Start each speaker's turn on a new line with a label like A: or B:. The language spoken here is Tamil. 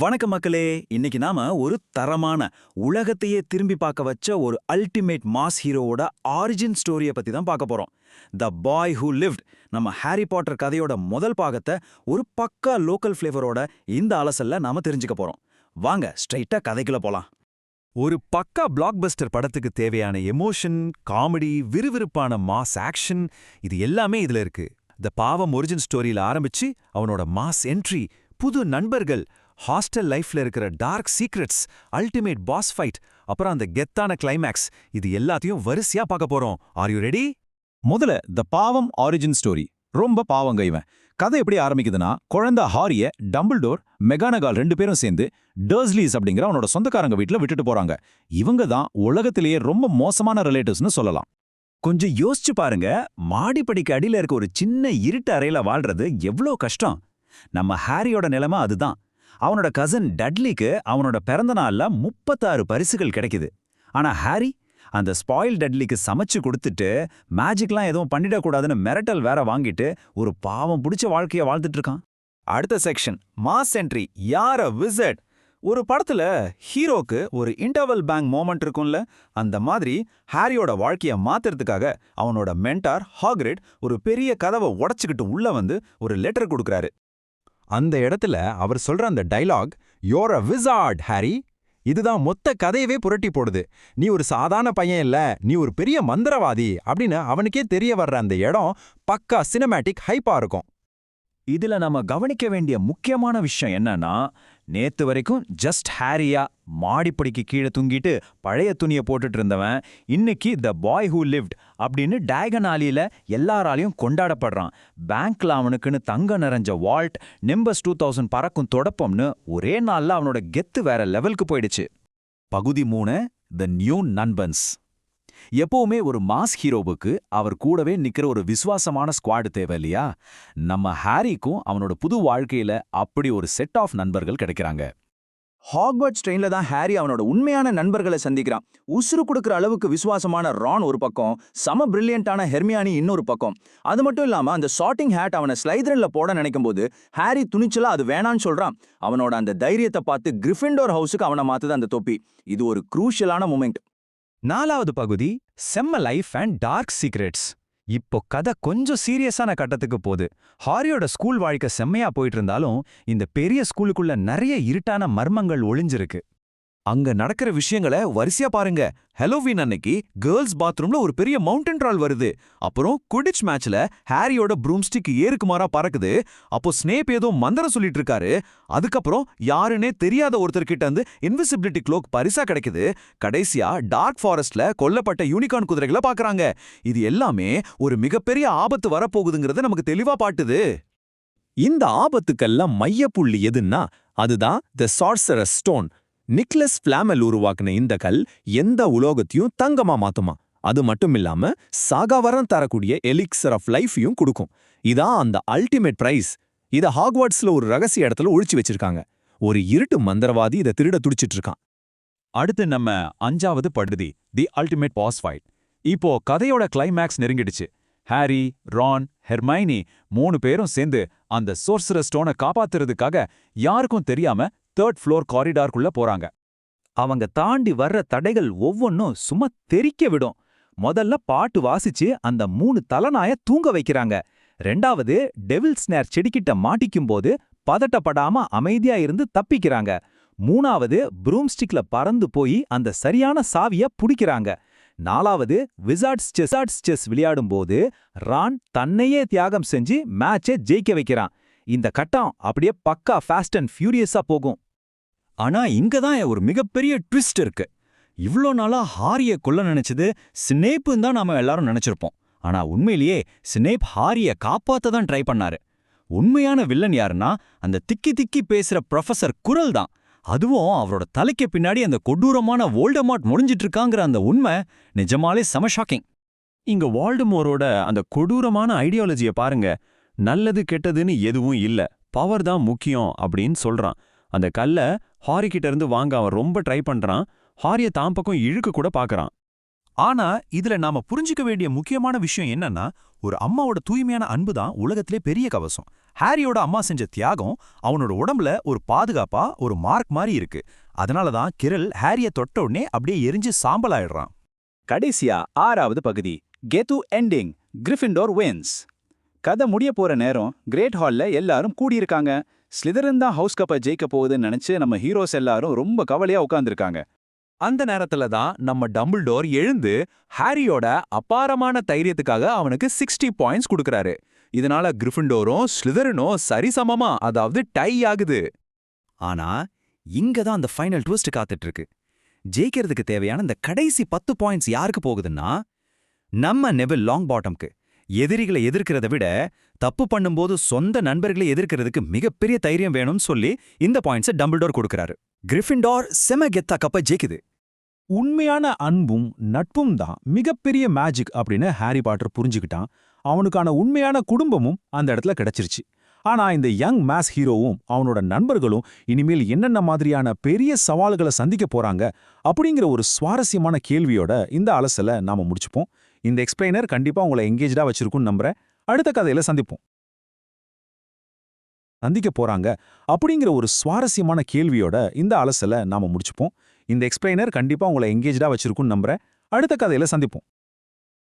A: வணக்கம் மக்களே. இன்னைக்கு நாம ஒரு தரமான உலகத்தையே திரும்பி பார்க்க வச்ச ஒரு அல்டிமேட் மாஸ் ஹீரோவோட ஆரிஜின் ஸ்டோரியை பத்தி தான் பார்க்க போறோம். த பாய் ஹூ லிவ்ட். நம்ம ஹாரி பாட்டர் கதையோட முதல் பாகத்தை ஒரு பக்கா லோக்கல் ஃபிளேவரோட இந்த அலசல்ல நாம தெரிஞ்சுக்க போறோம். வாங்க ஸ்ட்ரைட்டா கதைக்குள்ள போலாம். ஒரு பக்கா பிளாக்பஸ்டர் படத்துக்கு தேவையான எமோஷன், காமெடி, விறுவிறுப்பான மாஸ் ஆக்ஷன் இது எல்லாமே இதுல இருக்கு. த பாவம் ஒரிஜின் ஸ்டோரியில ஆரம்பிச்சு அவனோட மாஸ் என்ட்ரி, புது நண்பர்கள், ஹாஸ்டல் லைஃப்ல இருக்கிற dark secrets, ultimate boss fight, அப்புறம் அந்த கெத்தான கிளைமேக்ஸ், இது எல்லாத்தையும் வரிசையா பார்க்க போறோம். Are you ready?
B: முதல்ல த பாவம் ஆரிஜின் ஸ்டோரி. ரொம்ப பாவங்க இவன். கதை எப்படி ஆரம்பிக்குதுன்னா, குழந்தை ஹாரிய டம்பிள்டோர், மெகானகால் 2 பேரும் சேர்ந்து டர்ஸ்லீஸ் அப்படிங்கிற அவனோட சொந்தக்காரங்க வீட்டுல விட்டுட்டு போறாங்க. இவங்க தான் உலகத்திலேயே ரொம்ப மோசமான ரிலேட்டிவ்ஸ்னு சொல்லலாம்.
A: கொஞ்சம் யோசிச்சு பாருங்க, மாடிப்படிக்கு அடியில இருக்க ஒரு சின்ன இருட்டு அறையில வாழ்றது எவ்வளோ கஷ்டம். நம்ம ஹாரியோட நிலைமை அதுதான். அவனோட கசின் டட்லிக்கு அவனோட பிறந்த நாள்ல 36 பரிசுகள் கிடைக்குது. ஆனா ஹாரி அந்த ஸ்பாயில் டட்லிக்கு சமைச்சு கொடுத்துட்டு மேஜிக்லாம் எதுவும் பண்ணிடக்கூடாதுன்னு மிரட்டல் வேற வாங்கிட்டு ஒரு பாவம் பிடிச்ச வாழ்க்கைய வாழ்ந்துட்டு இருக்கான். அடுத்த செக்ஷன் மாஸ் என்ட்ரி. யார் அ விசர்ட். ஒரு படத்துல ஹீரோக்கு ஒரு இன்டர்வல் பேங்க் மோமெண்ட் இருக்கும்ல, அந்த மாதிரி ஹாரியோட வாழ்க்கைய மாத்துறதுக்காக அவனோட மென்டார் ஹாக்ரிட் ஒரு பெரிய கதவை உடைச்சுக்கிட்டு உள்ள வந்து ஒரு லெட்டர் கொடுக்கறாரு.
B: அந்த இடத்துல அவர் சொல்ற அந்த dialogue, "you're a wizard Harry", இதுதான் மொத்த கதையவே புரட்டி போடுது. நீ ஒரு சாதாரண பையன் இல்ல, நீ ஒரு பெரிய மந்திரவாதி அப்படின்னு அவனுக்கே தெரிய வர்ற அந்த இடம் பக்கா சினிமேட்டிக் ஹைப்பா இருக்கும்.
A: இதுல நம்ம கவனிக்க வேண்டிய முக்கியமான விஷயம் என்னன்னா, நேத்து வரைக்கும் ஜஸ்ட் ஹாரியா மாடிப்படிக்கு கீழே தூங்கிட்டு பழைய துணியை போட்டுட்டு இருந்தவன் இன்னைக்கு த பாய் ஹூ லிவ்ட் அப்படின்னு டயகனாலியில எல்லாராலையும் கொண்டாடப்படுறான். பேங்க்ல அவனுக்குன்னு தங்க நிறைஞ்ச வால்ட், நிம்பஸ் 2000 பறக்கும் தொடப்பம்னு ஒரே நாள்ல அவனோட கெத்து வேற லெவலுக்கு போயிடுச்சு. பகுதி 3, த நியூ நண்பன்ஸ். எப்பவுமே ஒரு மாஸ் ஹீரோவுக்கு அவர் கூடவே நிக்கிற ஒரு விசுவாசமான ஸ்குவாட் தேவை இல்லையா? நம்ம ஹாரிக்கும் அவனோட புது வாழ்க்கையில அப்படி ஒரு செட் ஆஃப் நண்பர்கள் கிடைக்கிறாங்க.
C: ஹாக்வர்ட்ஸ் ட்ரெயின்ல தான் ஹாரி அவனோட உண்மையான நண்பர்களை சந்திக்கிறான். உசுறு கொடுக்குற அளவுக்கு விசுவாசமான ரான் ஒரு பக்கம், சம பிரில்லியண்டான ஹெர்மியானி இன்னொரு பக்கம். அது மட்டும் இல்லாம அந்த ஷார்ட்டிங் ஹேட் அவனை ஸ்லைதரன்ல போட நினைக்கும் போது ஹாரி துணிச்சலா அது வேணான்னு சொல்றான். அவனோட அந்த தைரியத்தை பார்த்து கிரிஃபிண்டோர் ஹவுஸுக்கு அவனை மாத்துது அந்த தொப்பி. இது ஒரு குரூஷியலான மூமெண்ட்.
A: 4வது பகுதி செம்ம லைஃப் அண்ட் டார்க் சீக்ரெட்ஸ். இப்போ கதை கொஞ்சம் சீரியஸான கட்டத்துக்கு போகுது. ஹாரியோட ஸ்கூல் வாழ்க்கை செம்மையா போயிட்டு இருந்தாலும் இந்த பெரிய ஸ்கூலுக்குள்ள நிறைய இருட்டான மர்மங்கள் ஒளிஞ்சிருக்கு.
D: அங்க நடக்கிற விஷயங்களை வரிசையா பாருங்க. ஹெலோவீன் அன்னைக்கு கேர்ள்ஸ் பாத்ரூம்ல ஒரு பெரிய மவுண்டன் ட்ரால் வருது. அப்புறம் குடிட்ச் மேட்ச்ல ஹாரியோட ப்ரூம்ஸ்டிக் ஏருக்கு மாறா பறக்குது. அப்போ ஸ்னேப் ஏதோ மந்திரம் சொல்லிட்டு இருக்காரு. அதுக்கப்புறம் யாருன்னே தெரியாத ஒருத்தர்கிட்ட இருந்து இன்விசிபிலிட்டி க்ளோக் பரிசா கிடைக்குது. கடைசியா டார்க் ஃபாரஸ்ட்ல கொல்லப்பட்ட யூனிகார்ன் குதிரைகளை பாக்குறாங்க. இது எல்லாமே ஒரு மிகப்பெரிய ஆபத்து வரப்போகுதுங்கிறத நமக்கு தெளிவா பாட்டுது.
B: இந்த ஆபத்துக்கெல்லாம் மையப்புள்ளி எதுன்னா அதுதான் த சார்சரஸ் ஸ்டோன். நிக்லஸ் ஃபிளாமெல் உருவாக்குன இந்த கல் எந்த உலோகத்தையும் தங்கமா மாத்துமா. அது மட்டும் இல்லாம சாகாவரம் தரக்கூடிய எலிக்சர் ஆஃப் லைஃபையும் கொடுக்கும். இதான் அந்த அல்டிமேட் பிரைஸ். இத ஹாக்வர்ட்ஸ்ல ஒரு ரகசிய இடத்துல ஒழிச்சு வச்சிருக்காங்க. ஒரு இருட்டு மந்திரவாதி இதை திருட துடிச்சிட்டு இருக்கான்.
A: அடுத்து நம்ம 5வது பகுதி, தி அல்டிமேட் பாஸ் ஃபைட். இப்போ கதையோட கிளைமேக்ஸ் நெருங்கிடுச்சு. ஹாரி, ரான், ஹெர்மைனி 3 பேரும் சேர்ந்து அந்த சோர்சரஸ் ஸ்டோனை காப்பாத்துறதுக்காக யாருக்கும் தெரியாம 3rd ஃப்ளோர் காரிடார்க்குள்ள போறாங்க. அவங்க தாண்டி வர்ற தடைகள் ஒவ்வொன்னும் சும்மா தெறிக்க விடும். முதல்ல பாட்டு வாசிச்சு அந்த 3 தலநாய தூங்க வைக்கிறாங்க. 2வது டெவில் ஸ்னேர் செடிக்கிட்ட மாட்டிக்கும் போது பதட்டப்படாம அமைதியா இருந்து தப்பிக்கிறாங்க. 3வது ப்ரூம்ஸ்டிக்ல பறந்து போய் அந்த சரியான சாவிய புடிக்கிறாங்க. 4வது விசார்ட்ஸ் செஸ் விளையாடும்போது ரான் தன்னையே தியாகம் செஞ்சு மேட்சை ஜெயிக்க வைக்கிறான். இந்த கட்டம் அப்படியே பக்கா ஃபாஸ்ட் அண்ட் ஃபியூரியஸா போகும். ஆனா இங்க தான் ஒரு மிகப்பெரிய ட்விஸ்ட் இருக்கு. இவ்ளோ நாளா ஹாரிய கொல்ல நினைச்சது ஸ்னேப்புன்னு தான் நாம எல்லாரும் நினைச்சிருப்போம். ஆனா உண்மையிலேயே ஸ்னேப் ஹாரிய காப்பாத்த தான் ட்ரை பண்ணாரு. உண்மையான வில்லன் யாருன்னா அந்த திக்கி திக்கி பேசுற ப்ரொஃபசர் குரல் தான். அதுவும் அவரோட தலைக்கு பின்னாடி அந்த கொடூரமான வோல்டமார்ட் முடிஞ்சிட்டு இருக்காங்கிற அந்த உண்மை நிஜமாலே செம ஷாக்கிங்.
B: இங்க வால்டமோரோட அந்த கொடூரமான ஐடியாலஜிய பாருங்க. நல்லது கெட்டதுன்னு எதுவும் இல்ல, பவர் தான் முக்கியம் அப்படின்னு சொல்றான். அந்த கல்ல ஹாரி கிட்ட இருந்து வாங்க அவன் ரொம்ப ட்ரை பண்றான். ஹாரிய தான் பக்கம் இழுக்க கூட பாக்குறான்.
D: ஆனா இதுல நாம புரிஞ்சுக்க வேண்டிய முக்கியமான விஷயம் என்னன்னா, ஒரு அம்மாவோட தூய்மையான அன்பு தான் உலகத்திலே பெரிய கவசம். ஹாரியோட அம்மா செஞ்ச தியாகம் அவனோட உடம்புல ஒரு பாதுகாப்பா ஒரு மார்க் மாதிரி இருக்கு. அதனால தான் கிரில் ஹாரிய தொட்ட உடனே அப்படியே எரிஞ்சு சாம்பலாயிடுறான்.
C: கடைசியா 6வது பகுதி, கெத்து எண்டிங், கிரிஃபிண்டோர் வின்ஸ். கதை முடிய போற நேரம் கிரேட் ஹால்ல எல்லாரும் கூடியிருக்காங்க. ஸ்லிதரன் தான் ஹவுஸ் கப்பை ஜெயிக்க போகுதுன்னு நினைச்சு நம்ம ஹீரோஸ் எல்லாரும் ரொம்ப கவலையா உட்கார்ந்திருக்காங்க.
A: அந்த நேரத்துல தான் நம்ம டம்பிள்டோர் எழுந்து ஹாரியோட அபாரமான தைரியத்துக்காக அவனுக்கு 60 பாயிண்ட்ஸ் கொடுக்கறாரு. இதனால கிரிஃபிண்டோரும் ஸ்லிதரனும் சரிசமமா, அதாவது டை ஆகுது.
E: ஆனா இங்க தான் அந்த ஃபைனல் ட்விஸ்ட் காத்துட்டு இருக்கு. ஜெயிக்கிறதுக்கு தேவையான இந்த கடைசி 10 பாயிண்ட்ஸ் யாருக்கு போகுதுன்னா, நம்ம நெவில் லாங் பாட்டம்க்கு. எதிரிகளை எதிர்க்கிறத விட தப்பு பண்ணும்போது சொந்த நண்பர்களை எதிர்க்கிறதுக்கு மிகப்பெரிய தைரியம் வேணும்னு சொல்லி இந்த பாயிண்ட்ஸை டம்பிள்டோர் கொடுக்கறாரு. கிரிஃபிண்டோர் செம கெத்தா கப்பை ஜெயிக்குது.
F: உண்மையான அன்பும் நட்பும் தான் மிகப்பெரிய மேஜிக் அப்படின்னு ஹாரி பாட்டர் புரிஞ்சுக்கிட்டான். அவனுக்கான உண்மையான குடும்பமும் அந்த இடத்துல கிடைச்சிருச்சு. ஆனா இந்த யங் மேஸ் ஹீரோவும் அவனோட நண்பர்களும் இனிமேல் என்னென்ன மாதிரியான பெரிய சவால்களை சந்திக்க போறாங்க அப்படிங்கிற ஒரு சுவாரஸ்யமான கேள்வியோட இந்த அலசலை நாம முடிச்சுப்போம். இந்த எக்ஸ்பிளைனர் கண்டிப்பா உங்களை எங்கேஜ்டா வச்சிருக்கும்னு நம்புறேன். அடுத்த கதையில சந்திக்க போறாங்க அப்படிங்கிற ஒரு சுவாரஸ்யமான கேள்வியோட இந்த அலசலை நாம முடிச்சுப்போம். இந்த எக்ஸ்பிளைனர் கண்டிப்பா உங்களை எங்கேஜ்டா வச்சிருக்கும்னு நம்புறேன். அடுத்த கதையில சந்திப்போம்.